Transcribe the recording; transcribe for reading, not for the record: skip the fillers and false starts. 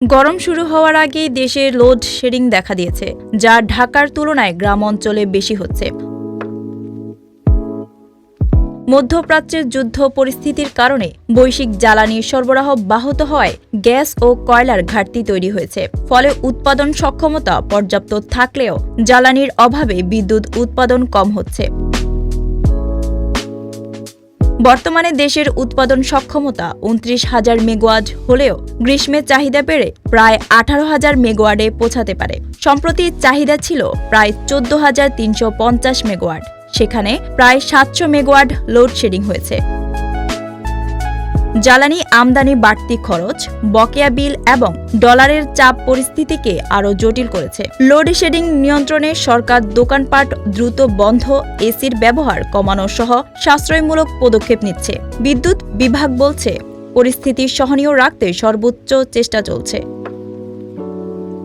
গরম শুরু হওয়ার আগেই দেশে লোডশেডিং দেখা দিয়েছে, যা ঢাকার তুলনায় গ্রাম অঞ্চলে বেশি হচ্ছে। মধ্যপ্রাচ্যের যুদ্ধ পরিস্থিতির কারণে বৈশ্বিক জ্বালানি সরবরাহ ব্যাহত হওয়ায় গ্যাস ও কয়লার ঘাটতি তৈরি হয়েছে। ফলে উৎপাদন সক্ষমতা পর্যাপ্ত থাকলেও জ্বালানির অভাবে বিদ্যুৎ উৎপাদন কম হচ্ছে। বর্তমানে দেশের উৎপাদন সক্ষমতা ২৯,০০০ মেগাওয়াট হলেও গ্রীষ্মে চাহিদা বেড়ে প্রায় ১৮,০০০ মেগাওয়াটে পৌঁছাতে পারে। সম্প্রতি চাহিদা ছিল প্রায় ১৪,৩৫০ মেগাওয়াট, সেখানে প্রায় ৭০০ মেগাওয়াট লোডশেডিং হয়েছে। জ্বালানি আমদানি বাড়তি খরচ, বকেয়া বিল এবং ডলারের চাপ পরিস্থিতিকে আরও জটিল করেছে। লোডশেডিং নিয়ন্ত্রণে সরকার দোকানপাট দ্রুত বন্ধ, এসির ব্যবহার কমানো সহ সাশ্রয়মূলক পদক্ষেপ নিচ্ছে। বিদ্যুৎ বিভাগ বলছে, পরিস্থিতি সহনীয় রাখতে সর্বোচ্চ চেষ্টা চলছে।